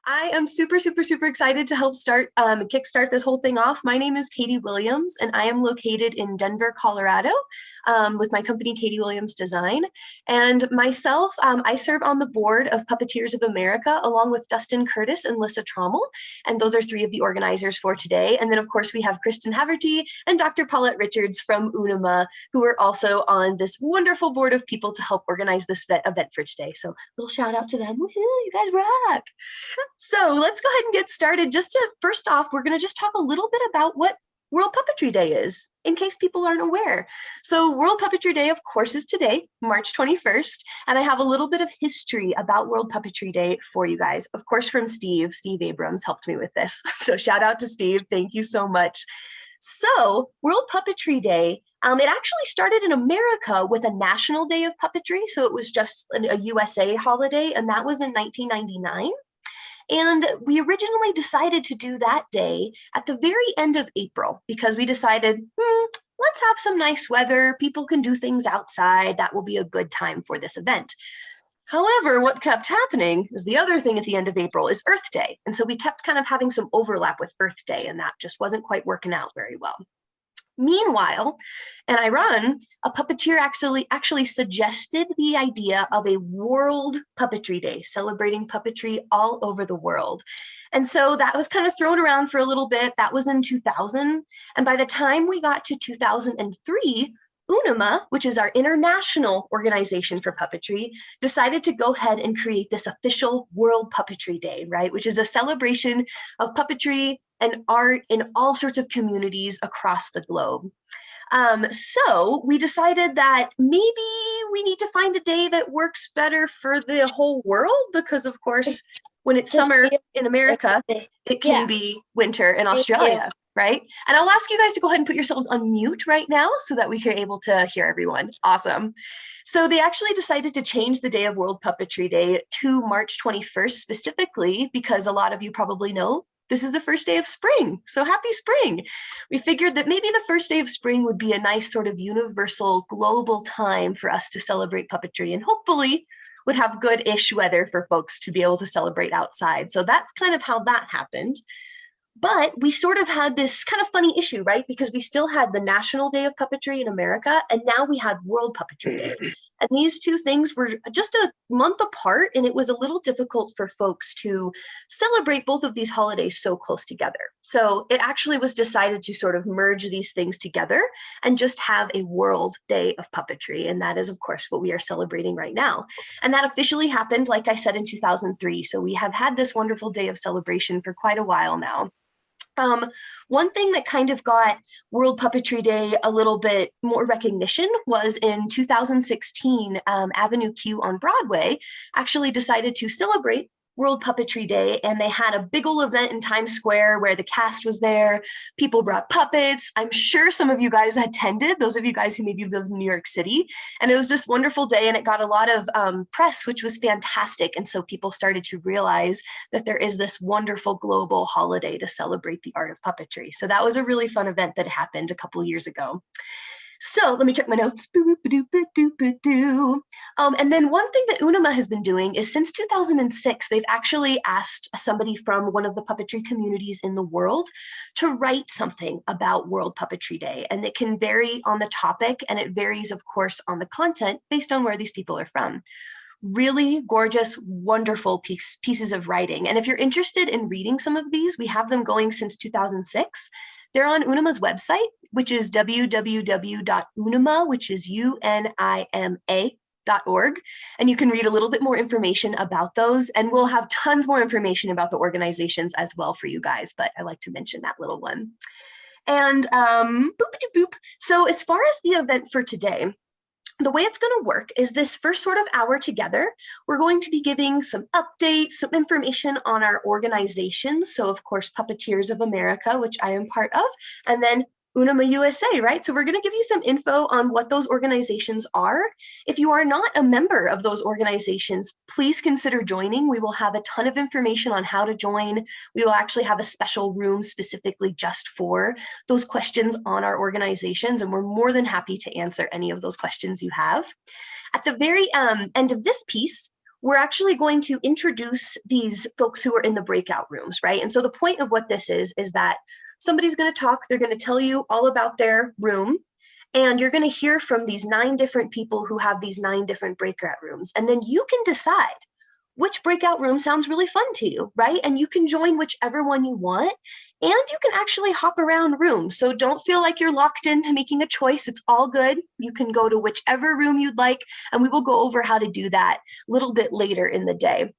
I am super, super, super excited to help kickstart this whole thing off. My name is Katie Williams, and I am located in Denver, Colorado, with my company, Katie Williams Design. And myself, I serve on the board of Puppeteers of America, along with Dustin Curtis and Lissa Trommel. And those are three of the organizers for today. And then, of course, we have Kristen Haverty and Dr. Paulette Richards from UNIMA, who are also on this wonderful board of people to help organize this event for today. So a little shout out to them. Woohoo, you guys rock. So let's go ahead and get started. First off, we're going to just talk a little bit about what World Puppetry Day is, in case people aren't aware. So World Puppetry Day, of course, is today, March 21st, and I have a little bit of history about World Puppetry Day for you guys, of course, from Steve. Steve Abrams helped me with this. So shout out to Steve. Thank you so much. So World Puppetry Day, it actually started in America with a National Day of Puppetry. So it was just a USA holiday, and that was in 1999. And we originally decided to do that day at the very end of April because we decided, let's have some nice weather. People can do things outside. That will be a good time for this event. However, what kept happening is the other thing at the end of April is Earth Day. And so we kept kind of having some overlap with Earth Day, and that just wasn't quite working out very well. Meanwhile, and I run, a puppeteer actually suggested the idea of a World Puppetry Day, celebrating puppetry all over the world. And so that was kind of thrown around for a little bit. That was in 2000. And by the time we got to 2003, UNIMA, which is our international organization for puppetry, decided to go ahead and create this official World Puppetry Day, right? Which is a celebration of puppetry and art in all sorts of communities across the globe. So we decided that maybe we need to find a day that works better for the whole world because, of course, when it's summer in America, it can be winter in Australia. Right? And I'll ask you guys to go ahead and put yourselves on mute right now so that we are able to hear everyone. Awesome. So they actually decided to change the day of World Puppetry Day to March 21st specifically because a lot of you probably know this is the first day of spring. So happy spring. We figured that maybe the first day of spring would be a nice sort of universal global time for us to celebrate puppetry and hopefully would have good-ish weather for folks to be able to celebrate outside. So that's kind of how that happened. But we sort of had this kind of funny issue, right? Because we still had the National Day of Puppetry in America, and now we had World Puppetry Day. And these two things were just a month apart, and it was a little difficult for folks to celebrate both of these holidays so close together. So it actually was decided to sort of merge these things together and just have a World Day of Puppetry. And that is, of course, what we are celebrating right now. And that officially happened, like I said, in 2003. So we have had this wonderful day of celebration for quite a while now. One thing that kind of got World Puppetry Day a little bit more recognition was in 2016, Avenue Q on Broadway actually decided to celebrate World Puppetry Day, and they had a big old event in Times Square where the cast was there. People brought puppets. I'm sure some of you guys attended, those of you guys who maybe live in New York City. And it was this wonderful day, and it got a lot of press, which was fantastic. And so people started to realize that there is this wonderful global holiday to celebrate the art of puppetry. So that was a really fun event that happened a couple years ago. So let me check my notes. And then one thing that UNIMA has been doing is since 2006, they've actually asked somebody from one of the puppetry communities in the world to write something about World Puppetry Day. And it can vary on the topic, and it varies, of course, on the content based on where these people are from. Really gorgeous, wonderful pieces of writing. And if you're interested in reading some of these, we have them going since 2006. They're on UNIMA's website, which is www.unima, which is UNIMA.org. And you can read a little bit more information about those. And we'll have tons more information about the organizations as well for you guys. But I like to mention that little one. And so as far as the event for today, the way it's going to work is this first sort of hour together, we're going to be giving some updates, some information on our organizations. So of course, Puppeteers of America, which I am part of, and then UNIMA USA, right? So we're going to give you some info on what those organizations are. If you are not a member of those organizations, please consider joining. We will have a ton of information on how to join. We will actually have a special room specifically just for those questions on our organizations, and we're more than happy to answer any of those questions you have. At the very end of this piece, we're actually going to introduce these folks who are in the breakout rooms, right? And so the point of what this is that somebody's going to talk, they're going to tell you all about their room, and you're going to hear from these 9 different people who have these 9 different breakout rooms. And then you can decide which breakout room sounds really fun to you, right? And you can join whichever one you want, and you can actually hop around rooms. So don't feel like you're locked into making a choice. It's all good. You can go to whichever room you'd like, and we will go over how to do that a little bit later in the day.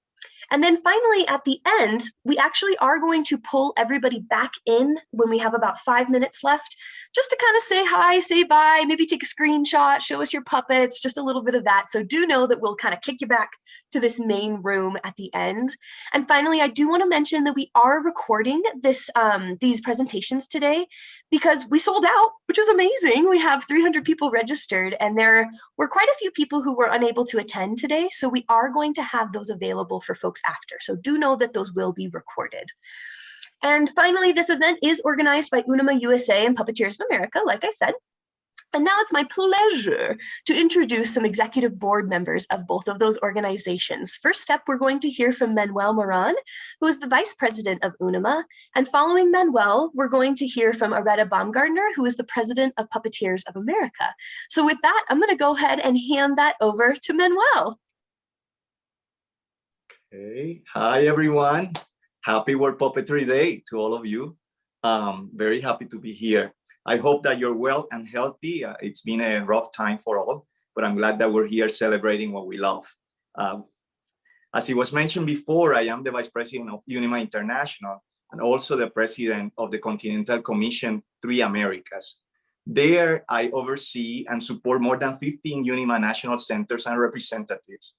And then finally, at the end, we actually are going to pull everybody back in when we have about 5 minutes left, just to kind of say hi, say bye, maybe take a screenshot, show us your puppets, just a little bit of that. So do know that we'll kind of kick you back to this main room at the end. And finally, I do want to mention that we are recording these presentations today because we sold out, which was amazing. We have 300 people registered, and there were quite a few people who were unable to attend today. So we are going to have those available for folks after. So do know that those will be recorded. And finally, this event is organized by UNIMA USA and Puppeteers of America, like I said. And now it's my pleasure to introduce some executive board members of both of those organizations. First up, we're going to hear from Manuel Morán, who is the Vice President of UNIMA. And following Manuel, we're going to hear from Aretta Baumgartner, who is the President of Puppeteers of America. So with that, I'm going to go ahead and hand that over to Manuel. Okay. Hi, everyone. Happy World Puppetry Day to all of you. Very happy to be here. I hope that you're well and healthy. It's been a rough time for all, but I'm glad that we're here celebrating what we love. As it was mentioned before, I am the Vice President of UNIMA International and also the President of the Continental Commission 3 Americas. There, I oversee and support more than 15 UNIMA national centers and representatives.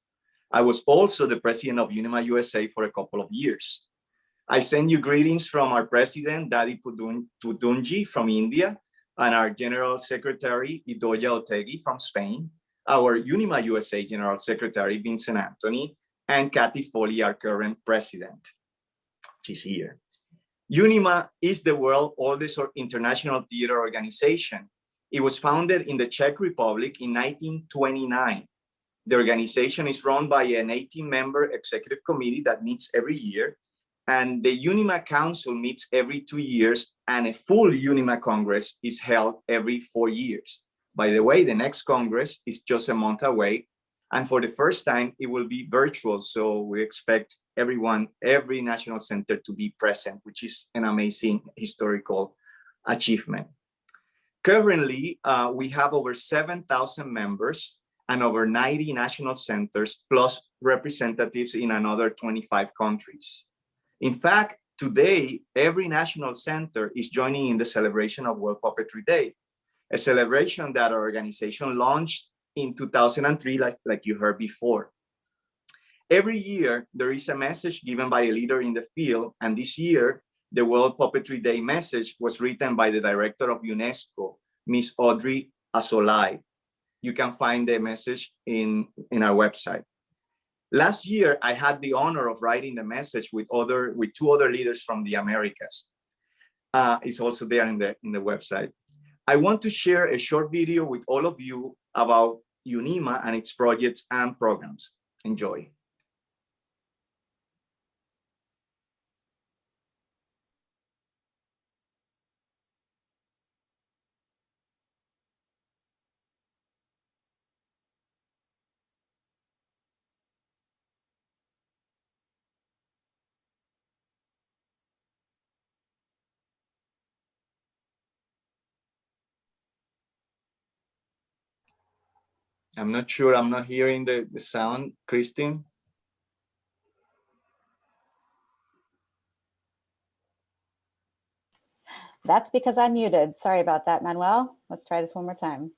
I was also the President of UNIMA USA for a couple of years. I send you greetings from our President, Daddy Pudunji from India, and our General Secretary, Idoya Otegui from Spain, our UNIMA USA General Secretary, Vincent Anthony, and Kathy Foley, our current President. She's here. UNIMA is the world's oldest international theater organization. It was founded in the Czech Republic in 1929. The organization is run by an 18-member executive committee that meets every year, and the UNIMA Council meets every 2 years, and a full UNIMA Congress is held every 4 years. By the way, the next Congress is just a month away, and for the first time, it will be virtual, so we expect everyone, every national center to be present, which is an amazing historical achievement. Currently, we have over 7,000 members and over 90 national centers, plus representatives in another 25 countries. In fact, today, every national center is joining in the celebration of World Puppetry Day, a celebration that our organization launched in 2003, like you heard before. Every year, there is a message given by a leader in the field, and this year, the World Puppetry Day message was written by the director of UNESCO, Miss Audrey Azoulay. You can find the message in our website. Last year, I had the honor of writing the message with 2 other leaders from the Americas. It's also there in the website. I want to share a short video with all of you about UNIMA and its projects and programs. Enjoy. I'm not sure, I'm not hearing the sound, Christine. That's because I'm muted. Sorry about that, Manuel. Let's try this one more time.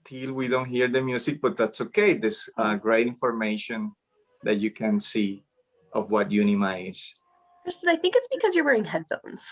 Still, we don't hear the music, but that's okay. There's great information that you can see of what UNIMA is. Kristen, I think it's because you're wearing headphones.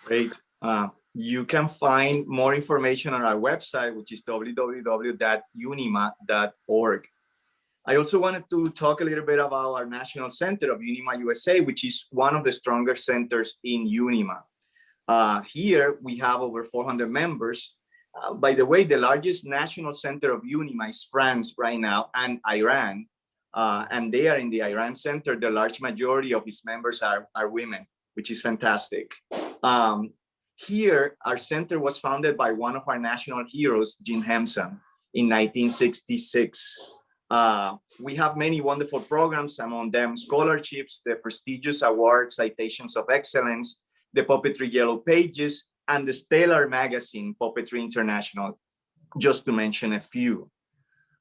Great. You can find more information on our website, which is www.unima.org. I also wanted to talk a little bit about our National Center of UNIMA USA, which is one of the stronger centers in UNIMA. Here we have over 400 members. By the way, the largest national center of UNIMA is France right now and Iran. And they are in the Iran center. The large majority of its members are women, which is fantastic. Here, our center was founded by one of our national heroes, Jim Henson, in 1966. We have many wonderful programs, among them scholarships, the prestigious award Citations of Excellence, the Puppetry Yellow Pages, and the stellar magazine, Puppetry International, just to mention a few.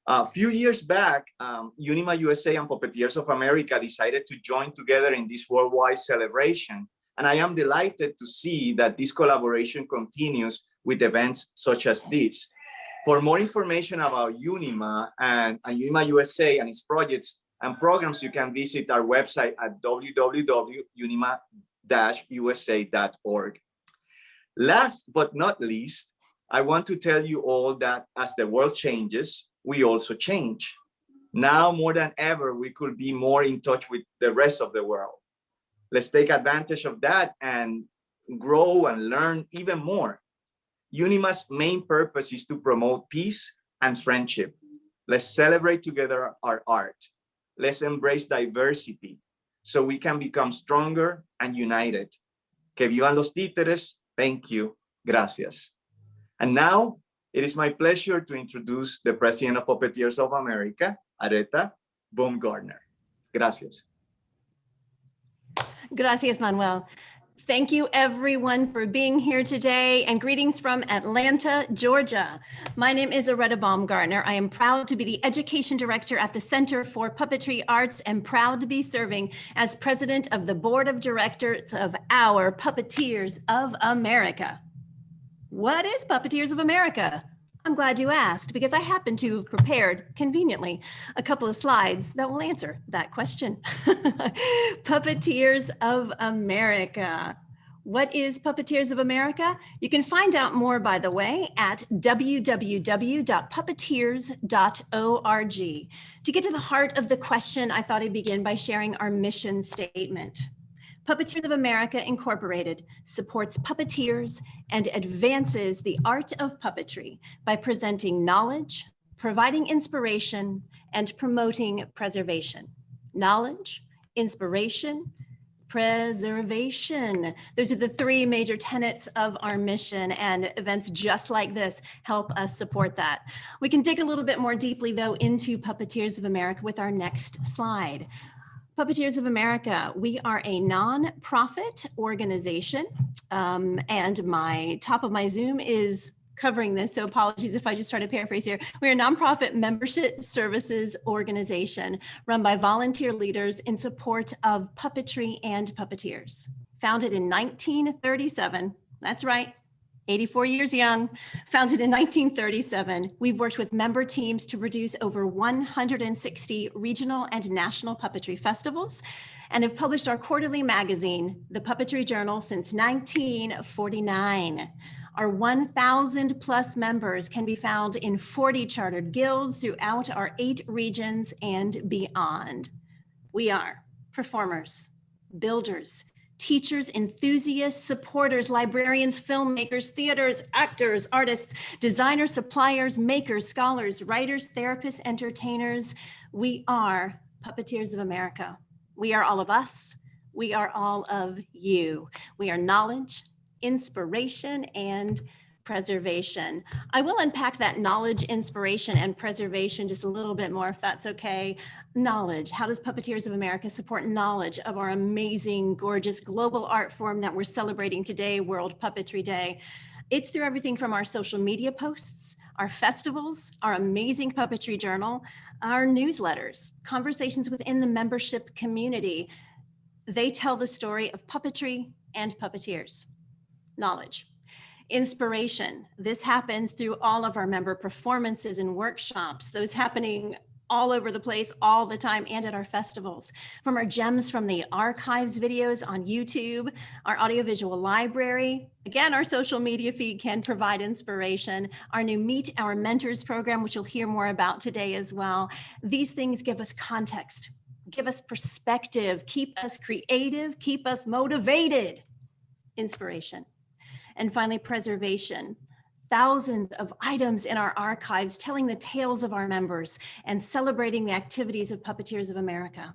A few years back, UNIMA USA and Puppeteers of America decided to join together in this worldwide celebration. And I am delighted to see that this collaboration continues with events such as this. For more information about UNIMA and UNIMA USA and its projects and programs, you can visit our website at www.unima-usa.org. Last but not least, I want to tell you all that as the world changes, we also change. Now more than ever, we could be more in touch with the rest of the world. Let's take advantage of that and grow and learn even more. UNIMA's main purpose is to promote peace and friendship. Let's celebrate together our art. Let's embrace diversity so we can become stronger and united. Que vivan los títeres. Thank you. Gracias. And now it is my pleasure to introduce the President of Puppeteers of America, Aretta Baumgartner. Gracias. Gracias, Manuel. Thank you everyone for being here today, and greetings from Atlanta, Georgia. My name is Eretta Baumgartner. I am proud to be the Education Director at the Center for Puppetry Arts and proud to be serving as President of the Board of Directors of our Puppeteers of America. What is Puppeteers of America? I'm glad you asked, because I happen to have prepared conveniently a couple of slides that will answer that question. Puppeteers of America. What is Puppeteers of America? You can find out more, by the way, at www.puppeteers.org. To get to the heart of the question, I thought I'd begin by sharing our mission statement. Puppeteers of America Incorporated supports puppeteers and advances the art of puppetry by presenting knowledge, providing inspiration, and promoting preservation. Knowledge, inspiration, preservation. Those are the three major tenets of our mission, and events just like this help us support that. We can dig a little bit more deeply, though, into Puppeteers of America with our next slide. Puppeteers of America, we are a non-profit organization, and my top of my Zoom is covering this, so apologies if I just try to paraphrase here. We're a nonprofit membership services organization run by volunteer leaders in support of puppetry and puppeteers. Founded in 1937, that's right, 84 years young, founded in 1937. We've worked with member teams to produce over 160 regional and national puppetry festivals and have published our quarterly magazine, The Puppetry Journal, since 1949. Our 1,000 plus members can be found in 40 chartered guilds throughout our 8 regions and beyond. We are performers, builders, teachers, enthusiasts, supporters, librarians, filmmakers, theaters, actors, artists, designers, suppliers, makers, scholars, writers, therapists, entertainers. We are Puppeteers of America. We are all of us. We are all of you. We are knowledge, inspiration, and preservation. I will unpack that knowledge, inspiration, and preservation just a little bit more, if that's okay. Knowledge. How does Puppeteers of America support knowledge of our amazing, gorgeous global art form that we're celebrating today, World Puppetry Day? It's through everything from our social media posts, our festivals, our amazing puppetry journal, our newsletters, conversations within the membership community. They tell the story of puppetry and puppeteers. Knowledge. Inspiration. This happens through all of our member performances and workshops, those happening all over the place, all the time, and at our festivals. From our Gems from the Archives videos on YouTube, our audiovisual library, again, our social media feed can provide inspiration, our new Meet Our Mentors program, which you'll hear more about today as well. These things give us context, give us perspective, keep us creative, keep us motivated, inspiration. And finally, preservation. Thousands of items in our archives telling the tales of our members and celebrating the activities of Puppeteers of America.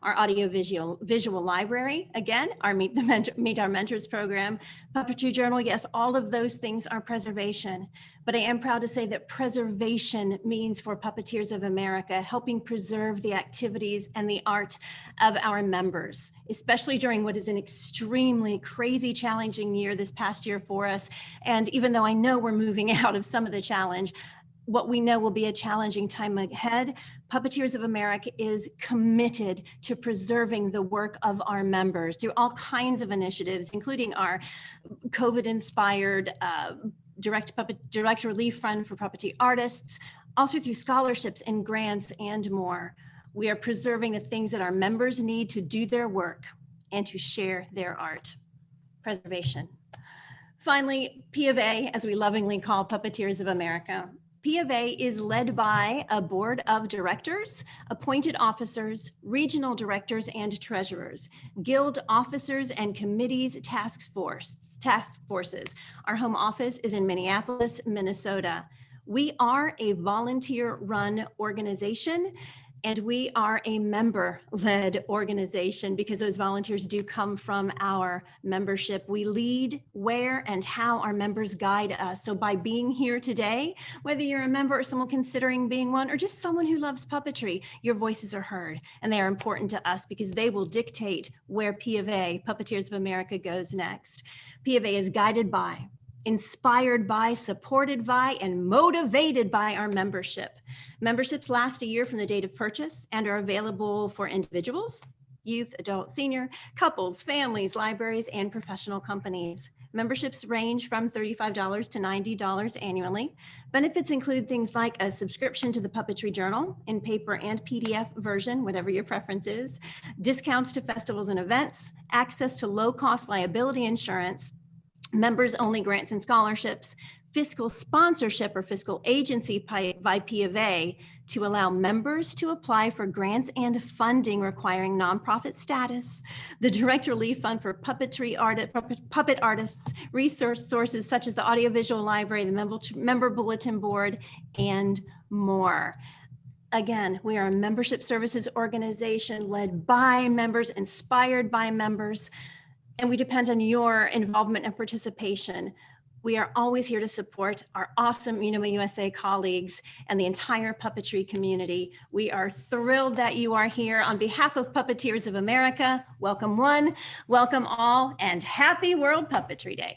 Our audio-visual library, again, our Meet Our Mentors program, Puppetry Journal, yes, all of those things are preservation. But I am proud to say that preservation means for Puppeteers of America, helping preserve the activities and the art of our members, especially during what is an extremely crazy, challenging year this past year for us. And even though I know we're moving out of some of the challenge, what we know will be a challenging time ahead, Puppeteers of America is committed to preserving the work of our members through all kinds of initiatives, including our COVID-inspired direct relief fund for puppetry artists, also through scholarships and grants and more. We are preserving the things that our members need to do their work and to share their art. Preservation. Finally, P of A, as we lovingly call Puppeteers of America. P of A is led by a board of directors, appointed officers, regional directors and treasurers, guild officers and committees, task forces. Our home office is in Minneapolis, Minnesota. We are a volunteer-run organization, and we are a member-led organization because those volunteers do come from our membership. We lead where and how our members guide us. So by being here today, whether you're a member or someone considering being one, or just someone who loves puppetry, your voices are heard, and they are important to us because they will dictate where P of A, Puppeteers of America, goes next. P of A is guided by, inspired by, supported by, and motivated by our membership. Memberships last a year from the date of purchase and are available for individuals, youth, adult, senior, couples, families, libraries, and professional companies. Memberships range from $35 to $90 annually. Benefits include things like a subscription to the Puppetry Journal in paper and PDF version, whatever your preference is, discounts to festivals and events, access to low-cost liability insurance, members only grants and scholarships, fiscal sponsorship or fiscal agency by P of A to allow members to apply for grants and funding requiring nonprofit status, the direct relief fund for puppet artists, resource sources such as the audiovisual library, the member bulletin board, and more. Again, we are a membership services organization led by members, inspired by members, and we depend on your involvement and participation. We are always here to support our awesome UNIMA USA colleagues and the entire puppetry community. We are thrilled that you are here. On behalf of Puppeteers of America, welcome one, welcome all, and happy World Puppetry Day.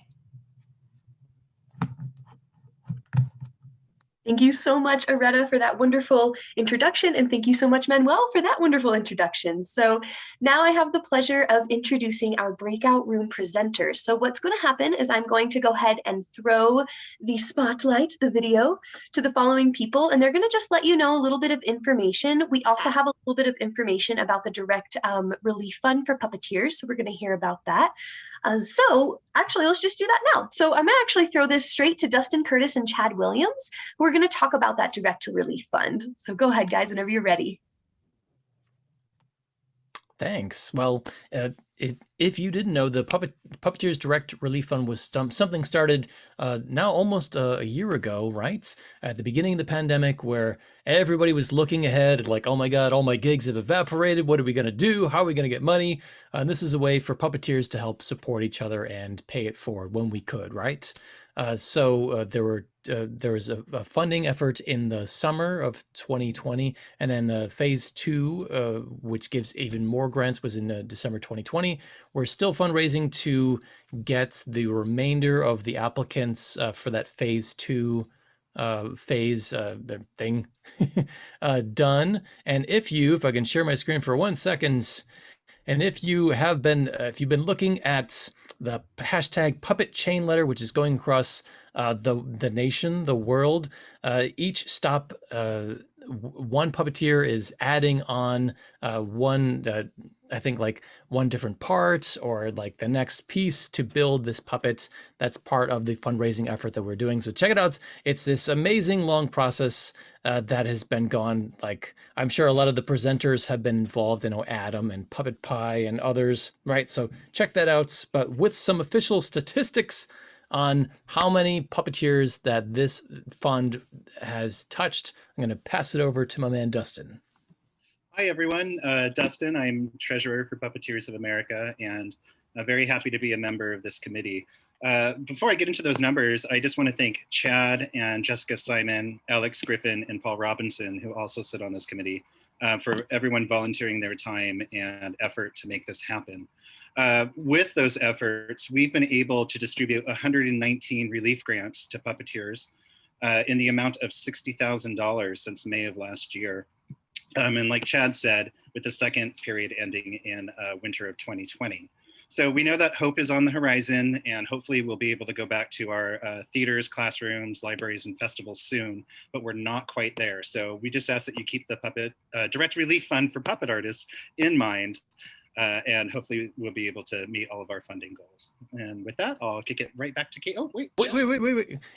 Thank you so much, Aretta, for that wonderful introduction, and thank you so much, Manuel, for that wonderful introduction. So now I have the pleasure of introducing our breakout room presenters. So what's going to happen is I'm going to go ahead and throw the spotlight, the video, to the following people, and they're going to just let you know a little bit of information. We also have a little bit of information about the direct relief fund for puppeteers, so we're going to hear about that. So actually, let's just do that now. So I'm going to actually throw this straight to Dustin Curtis and Chad Williams, who are going to talk about that direct relief fund. So go ahead, guys, whenever you're ready. Thanks. Well, if you didn't know, the Puppeteers Direct Relief Fund was something started now almost a year ago, right? At the beginning of the pandemic, where everybody was looking ahead like, oh my God, all my gigs have evaporated. What are we going to do? How are we going to get money? And this is a way for puppeteers to help support each other and pay it forward when we could, right? There was a funding effort in the summer of 2020, and then phase 2, which gives even more grants, was in December 2020. We're still fundraising to get the remainder of the applicants for that phase 2 thing done. And if I can share my screen for 1 second, and if you've been looking at the hashtag puppet chain letter, which is going across the nation, the world, each stop one puppeteer is adding on I think like one different part or like the next piece to build this puppet. That's part of the fundraising effort that we're doing. So check it out. It's this amazing long process that has been gone. Like I'm sure a lot of the presenters have been involved, Adam and Puppet Pie and others, right? So check that out. But with some official statistics on how many puppeteers that this fund has touched, I'm going to pass it over to my man, Dustin. Hi, everyone. Dustin, I'm treasurer for Puppeteers of America, and very happy to be a member of this committee. Before I get into those numbers, I just want to thank Chad and Jessica Simon, Alex Griffin, and Paul Robinson, who also sit on this committee, for everyone volunteering their time and effort to make this happen. With those efforts, we've been able to distribute 119 relief grants to puppeteers in the amount of $60,000 since May of last year. And like Chad said, with the second period ending in winter of 2020. So we know that hope is on the horizon, and hopefully we'll be able to go back to our theaters, classrooms, libraries, and festivals soon, but we're not quite there. So we just ask that you keep the Puppet Direct Relief Fund for puppet artists in mind, and hopefully we'll be able to meet all of our funding goals. And with that, I'll kick it right back to Kate. Oh, wait.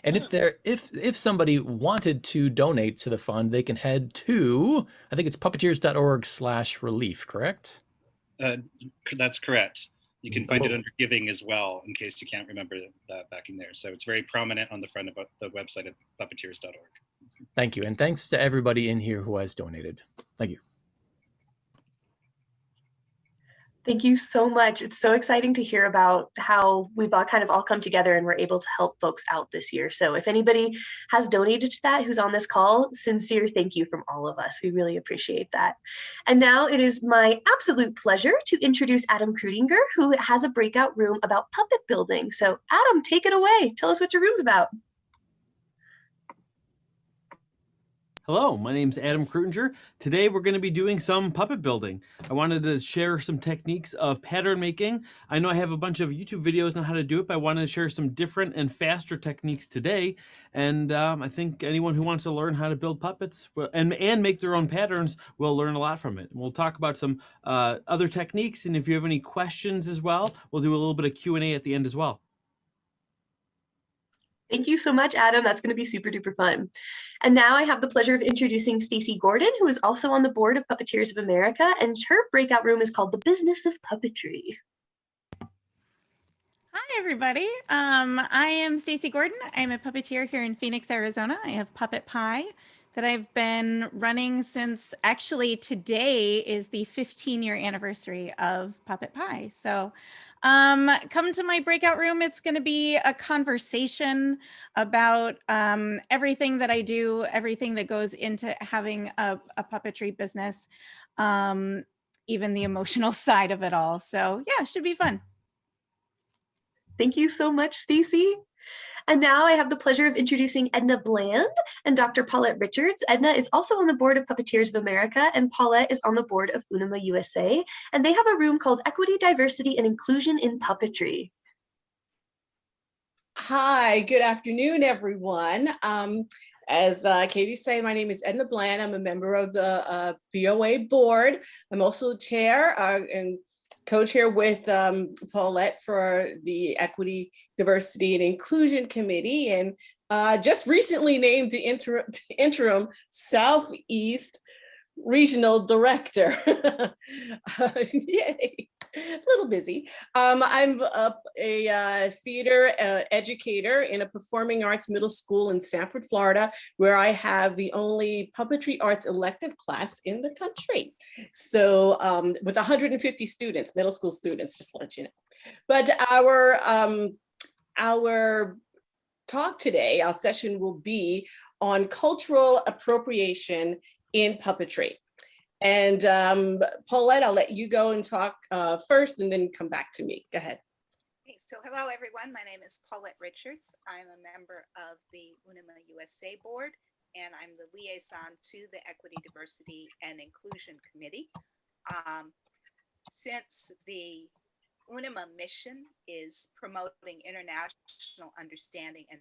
And if somebody wanted to donate to the fund, they can head to, I think it's puppeteers.org/relief, correct? That's correct. You can find it under giving as well, in case you can't remember that backing there. So it's very prominent on the front of the website of puppeteers.org. Thank you. And thanks to everybody in here who has donated. Thank you. Thank you so much. It's so exciting to hear about how we've all kind of all come together and we're able to help folks out this year. So if anybody has donated to that who's on this call, sincere thank you from all of us. We really appreciate that. And now it is my absolute pleasure to introduce Adam Krudinger, who has a breakout room about puppet building. So Adam, take it away. Tell us what your room's about. Hello, my name's Adam Krudinger. Today we're going to be doing some puppet building. I wanted to share some techniques of pattern making. I know I have a bunch of YouTube videos on how to do it, but I wanted to share some different and faster techniques today. And I think anyone who wants to learn how to build puppets and make their own patterns will learn a lot from it. We'll talk about some other techniques, and if you have any questions as well, we'll do a little bit of Q&A at the end as well. Thank you so much, Adam. That's going to be super duper fun. And now I have the pleasure of introducing Stacy Gordon, who is also on the board of Puppeteers of America, and her breakout room is called The Business of Puppetry. Hi, everybody. I am Stacy Gordon. I'm a puppeteer here in Phoenix, Arizona. I have Puppet Pie that I've been running since, actually today is the 15-year anniversary of Puppet Pie. So come to my breakout room. It's going to be a conversation about everything that I do, everything that goes into having a puppetry business, even the emotional side of it all. So yeah, it should be fun. Thank you so much, Stacy. And now I have the pleasure of introducing Edna Bland and Dr. Paulette Richards. Edna is also on the board of Puppeteers of America, and Paulette is on the board of UNIMA USA. And they have a room called Equity, Diversity, and Inclusion in Puppetry. Hi, good afternoon, everyone. As Katie said, my name is Edna Bland. I'm a member of the BOA board. I'm also the chair and co-chair with Paulette for the Equity, Diversity, and Inclusion Committee, and just recently named the interim Southeast Regional Director. Yay, a little busy. I'm a theater educator in a performing arts middle school in Sanford, Florida, where I have the only puppetry arts elective class in the country. So with 150 students, middle school students, just to let you know. But our talk today, our session will be on cultural appropriation in puppetry. And Paulette, I'll let you go and talk first and then come back to me. Go ahead. Okay, so hello everyone, my name is Paulette Richards. I'm a member of the UNIMA USA board, and I'm the liaison to the Equity, Diversity, and Inclusion Committee. Since the UNIMA mission is promoting international understanding and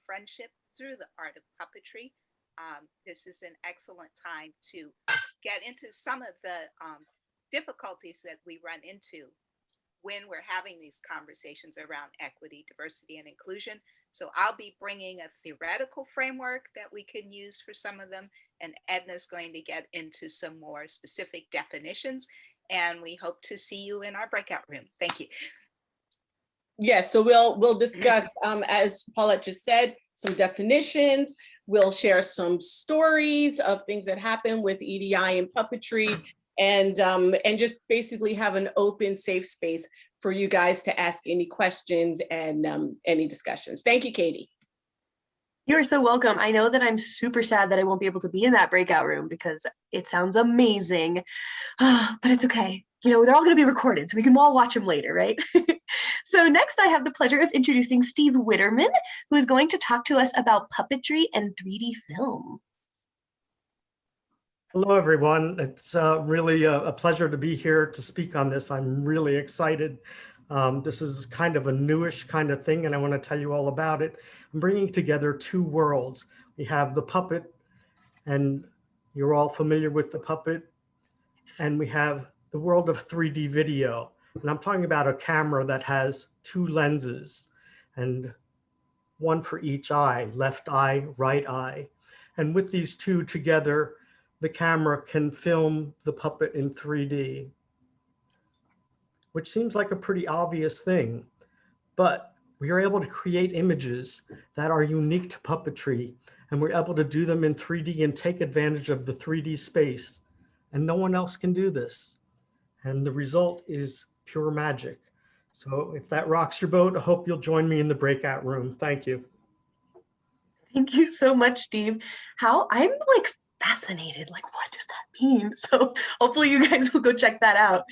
friendship through the art of puppetry, this is an excellent time to get into some of the difficulties that we run into when we're having these conversations around equity, diversity, and inclusion. So I'll be bringing a theoretical framework that we can use for some of them, and Edna's going to get into some more specific definitions, and we hope to see you in our breakout room. Thank you. Yes, so we'll discuss, as Paulette just said, some definitions. We'll share some stories of things that happen with EDI and puppetry, and just basically have an open, safe space for you guys to ask any questions and any discussions. Thank you, Katie. You're so welcome. I know that I'm super sad that I won't be able to be in that breakout room because it sounds amazing, but it's okay. You know, they're all going to be recorded, so we can all watch them later, right? So next I have the pleasure of introducing Steve Witterman, who is going to talk to us about puppetry and 3D film. Hello, everyone. It's really a pleasure to be here to speak on this. I'm really excited. This is kind of a newish kind of thing, and I want to tell you all about it. I'm bringing together two worlds. We have the puppet, and you're all familiar with the puppet, and we have the world of 3D video. And I'm talking about a camera that has two lenses, and one for each eye, left eye, right eye. And with these two together, the camera can film the puppet in 3D, which seems like a pretty obvious thing, but we are able to create images that are unique to puppetry, and we're able to do them in 3D and take advantage of the 3D space, and no one else can do this. And the result is pure magic. So if that rocks your boat, I hope you'll join me in the breakout room. Thank you. Thank you so much, Steve. I'm like fascinated, like what does that mean? So hopefully you guys will go check that out.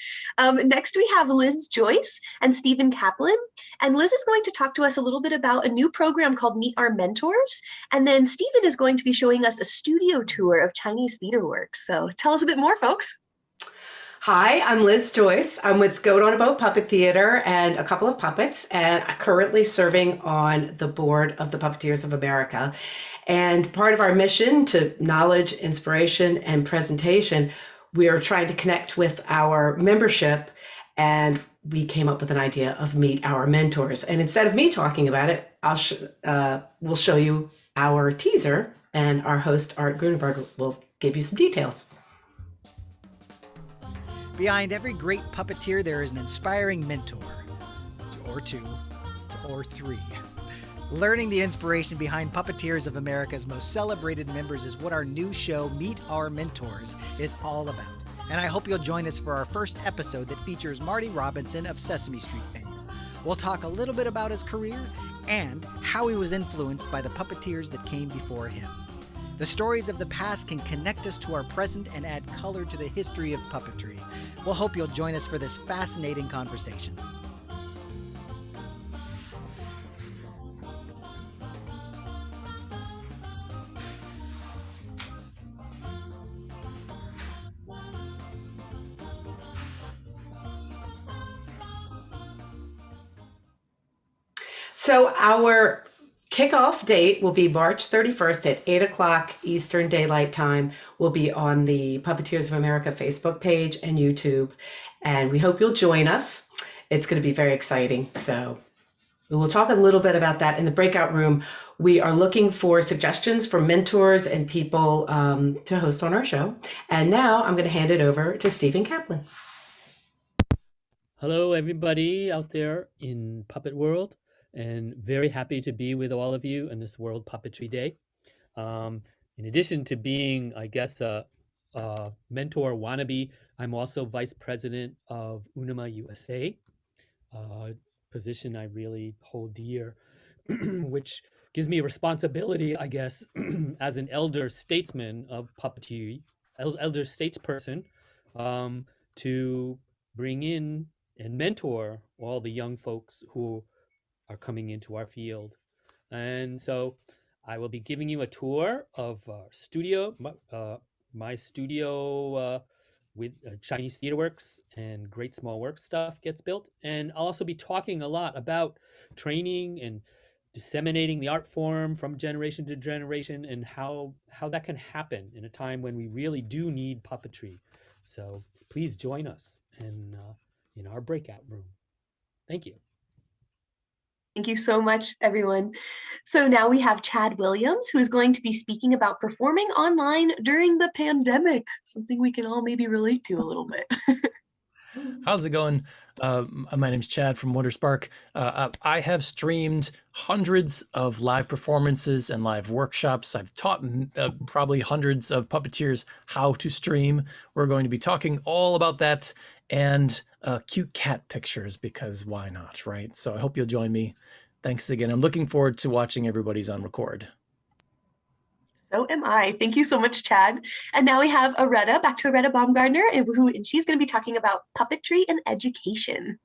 Next we have Liz Joyce and Stephen Kaplan, and Liz is going to talk to us a little bit about a new program called Meet Our Mentors, and then Stephen is going to be showing us a studio tour of Chinese theater work. So tell us a bit more, folks. Hi, I'm Liz Joyce. I'm with Goat on a Boat Puppet Theater and a couple of puppets, and I'm currently serving on the board of the Puppeteers of America. And part of our mission to knowledge, inspiration, and presentation, we are trying to connect with our membership, and we came up with an idea of Meet Our Mentors. And instead of me talking about it, we'll show you our teaser, and our host, Art Grunenberg, will give you some details. Behind every great puppeteer, there is an inspiring mentor, or two, or three. Learning the inspiration behind Puppeteers of America's most celebrated members is what our new show, Meet Our Mentors, is all about. And I hope you'll join us for our first episode that features Marty Robinson of Sesame Street fame. We'll talk a little bit about his career and how he was influenced by the puppeteers that came before him. The stories of the past can connect us to our present and add color to the history of puppetry. We'll hope you'll join us for this fascinating conversation. So our kickoff date will be March 31st at 8 o'clock Eastern Daylight Time. We'll be on the Puppeteers of America Facebook page and YouTube, and we hope you'll join us. It's going to be very exciting. So we'll talk a little bit about that in the breakout room. We are looking for suggestions for mentors and people to host on our show. And now I'm going to hand it over to Stephen Kaplan. Hello, everybody out there in Puppet World, and very happy to be with all of you on this World Puppetry Day. In addition to being, I guess, a mentor wannabe, I'm also Vice President of UNIMA USA, a position I really hold dear, which gives me a responsibility, I guess, as an elder statesman of puppetry, elder statesperson, to bring in and mentor all the young folks who are coming into our field. And so I will be giving you a tour of our studio, my studio with Chinese Theater Works and Great Small Work stuff gets built. And I'll also be talking a lot about training and disseminating the art form from generation to generation, and how that can happen in a time when we really do need puppetry. So please join us in our breakout room. Thank you. Thank you so much, everyone. So now we have Chad Williams, who is going to be speaking about performing online during the pandemic, something we can all maybe relate to a little bit. How's it going? My name's Chad from Wonderspark. I have streamed hundreds of live performances and live workshops. I've taught probably hundreds of puppeteers how to stream. We're going to be talking all about that and cute cat pictures, because why not, right? So I hope you'll join me. Thanks again. I'm looking forward to watching everybody's on record. So am I. Thank you so much, Chad. And now we have Aretta, back to Eretta Baumgartner, and she's going to be talking about puppetry and education.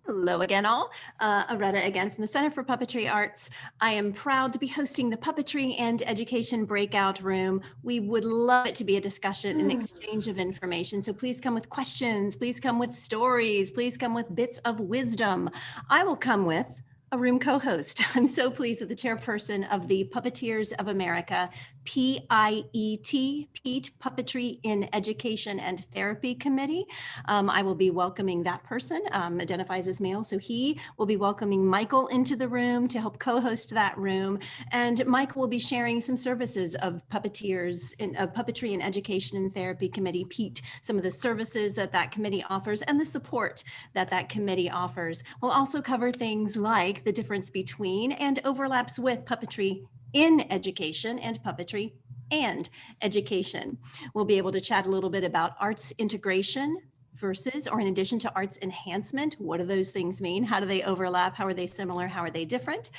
Hello again, all. Aretta again from the Center for Puppetry Arts. I am proud to be hosting the Puppetry and Education Breakout Room. We would love it to be a discussion and exchange of information. So please come with questions. Please come with stories. Please come with bits of wisdom. I will come with a room co-host. I'm so pleased that the chairperson of the Puppeteers of America, PIET, Pete Puppetry in Education and Therapy Committee. I will be welcoming that person, identifies as male, so he will be welcoming Michael into the room to help co-host that room. And Mike will be sharing some services of Puppeteers in Puppetry in Education and Therapy Committee, Pete, some of the services that that committee offers and the support that that committee offers. We'll also cover things like the difference between and overlaps with puppetry in education and puppetry and education. We'll be able to chat a little bit about arts integration versus, or in addition to, arts enhancement. What do those things mean? How do they overlap? How are they similar? How are they different?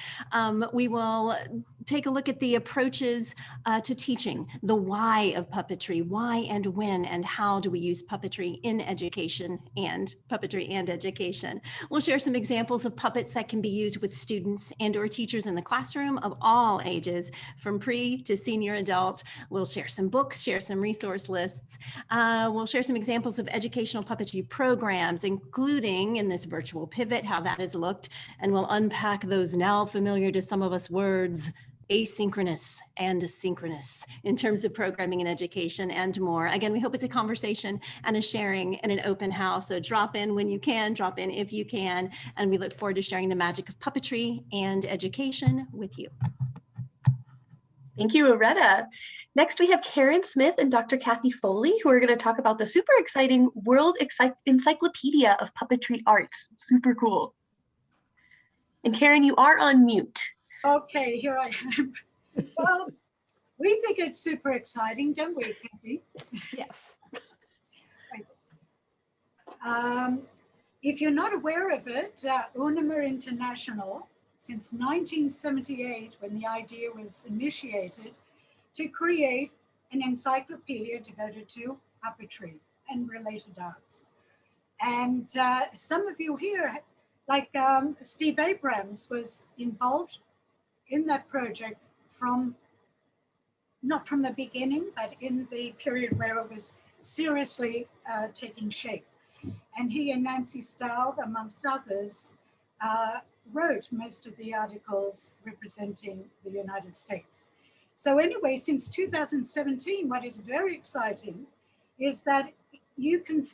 We will take a look at the approaches to teaching, the why of puppetry, why and when and how do we use puppetry in education and puppetry and education. We'll share some examples of puppets that can be used with students and or teachers in the classroom of all ages, from pre to senior adult. We'll share some books, share some resource lists. We'll share some examples of educational puppetry programs, including in this virtual pivot, how that has looked, and we'll unpack those now familiar to some of us words, asynchronous and synchronous, in terms of programming and education and more. Again, we hope it's a conversation and a sharing and an open house. So drop in when you can, drop in if you can, and we look forward to sharing the magic of puppetry and education with you. Thank you, Aretta. Next, we have Karen Smith and Dr. Kathy Foley, who are going to talk about the super exciting World Encyclopedia of Puppetry Arts. Super cool. And Karen, you are on mute. Okay, here I am. Well, we think it's super exciting, don't we, Kathy? Yes. If you're not aware of it, UNIMA International, since 1978, when the idea was initiated, to create an encyclopedia devoted to puppetry and related arts. And some of you here, like Steve Abrams, was involved in that project not from the beginning, but in the period where it was seriously taking shape. And he and Nancy Staub, amongst others, wrote most of the articles representing the United States. So anyway, since 2017, what is very exciting is that you can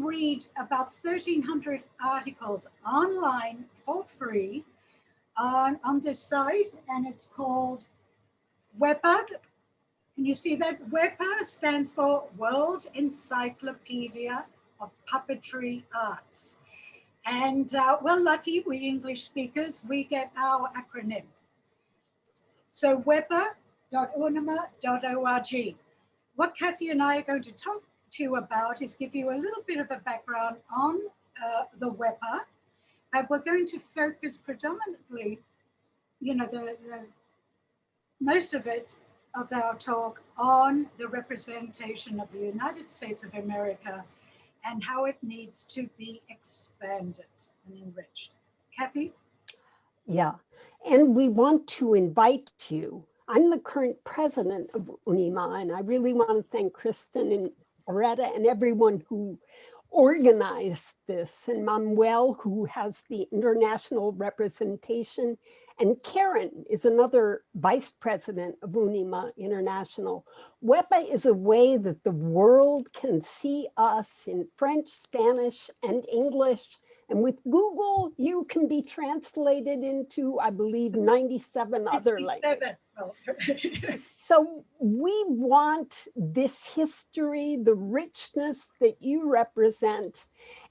read about 1,300 articles online for free on this site, and it's called WEPA. Can you see that? WEPA stands for World Encyclopedia of Puppetry Arts. And we're lucky, we English speakers, we get our acronym. So wepa.unima.org. What Kathy and I are going to talk to you about is give you a little bit of a background on the WEPA. We're going to focus predominantly, most of our talk on the representation of the United States of America and how it needs to be expanded and enriched. Kathy? Yeah, and we want to invite you. I'm the current president of UNIMA, and I really want to thank Kristen and Aretta and everyone who organized this, and Manuel, who has the international representation, and Karen is another vice president of UNIMA International. WEPA is a way that the world can see us in French, Spanish, and English. And with Google, you can be translated into, I believe, 97 other languages. So we want this history, the richness that you represent,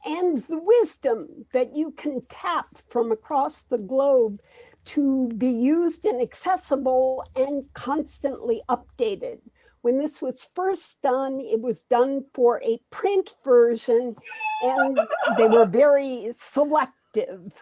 and the wisdom that you can tap from across the globe to be used and accessible and constantly updated. When this was first done, it was done for a print version, and they were very selective,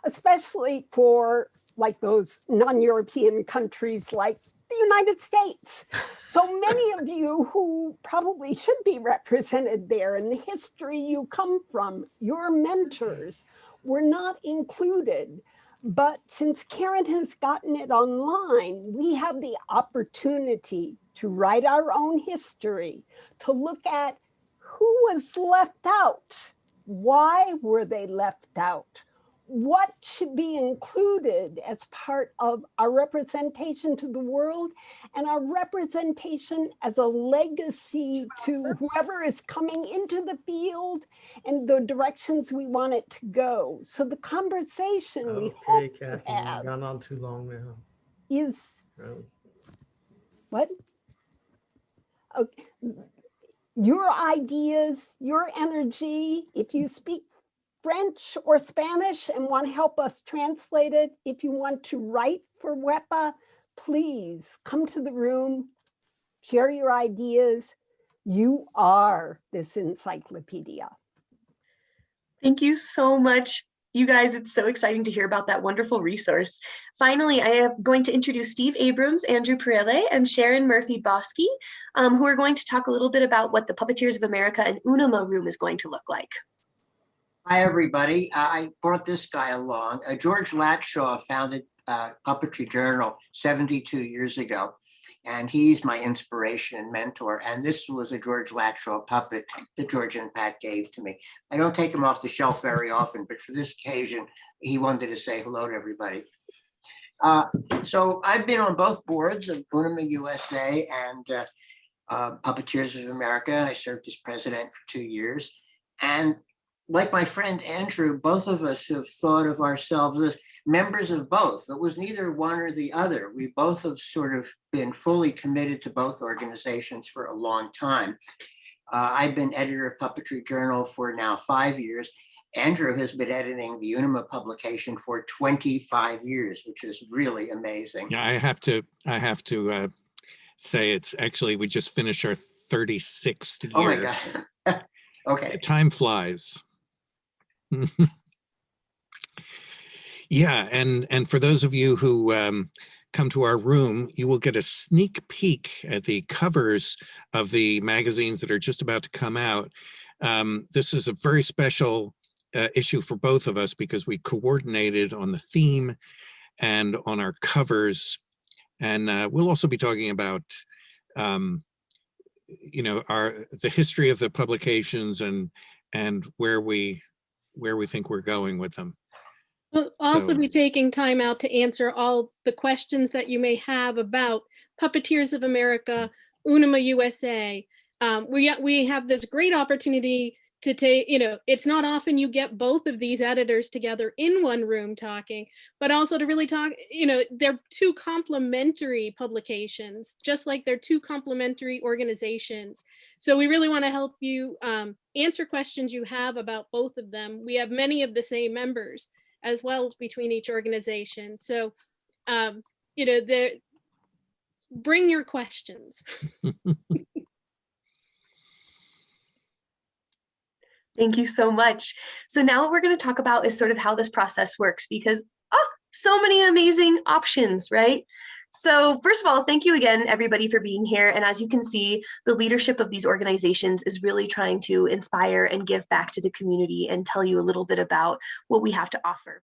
especially for like those non-European countries like the United States. So many of you who probably should be represented there, and the history you come from, your mentors, were not included. But since Karen has gotten it online, we have the opportunity to write our own history, to look at who was left out. Why were they left out? What should be included as part of our representation to the world and our representation as a legacy to whoever is coming into the field and the directions we want it to go. So the conversation we hope to have gone on too long now. Is what? Okay. Your ideas, your energy, if you speak French or Spanish and want to help us translate it, if you want to write for WEPA, please come to the room, share your ideas. You are this encyclopedia. Thank you so much, you guys. It's so exciting to hear about that wonderful resource. Finally, I am going to introduce Steve Abrams, Andrew Perele, and Sharon Murphy-Bosky, who are going to talk a little bit about what the Puppeteers of America and UNIMA room is going to look like. Hi, everybody. I brought this guy along. George Latshaw founded Puppetry Journal 72 years ago, and he's my inspiration and mentor. And this was a George Latshaw puppet that George and Pat gave to me. I don't take him off the shelf very often, but for this occasion, he wanted to say hello to everybody. So I've been on both boards of UNIMA USA and Puppeteers of America. I served as president for 2 years. And like my friend Andrew, both of us have thought of ourselves as members of both. It was neither one or the other. We both have sort of been fully committed to both organizations for a long time. I've been editor of Puppetry Journal for now 5 years. Andrew has been editing the UNIMA publication for 25 years, which is really amazing. Yeah, I have to say it's actually, we just finished our 36th year. Oh my God. Okay. Time flies. Yeah, and for those of you who come to our room, you will get a sneak peek at the covers of the magazines that are just about to come out. This is a very special issue for both of us because we coordinated on the theme and on our covers. And we'll also be talking about you know, the history of the publications and where we think we're going with them. We'll also be taking time out to answer all the questions that you may have about Puppeteers of America, UNIMA USA. We have this great opportunity to take, you know, it's not often you get both of these editors together in one room talking, but also to really talk, you know, they're two complementary publications, just like they're two complementary organizations. So we really want to help you answer questions you have about both of them. We have many of the same members as well between each organization. So, you know, bring your questions. Thank you so much. So now what we're going to talk about is sort of how this process works because, so many amazing options, right? So first of all, thank you again, everybody, for being here. And as you can see, the leadership of these organizations is really trying to inspire and give back to the community and tell you a little bit about what we have to offer.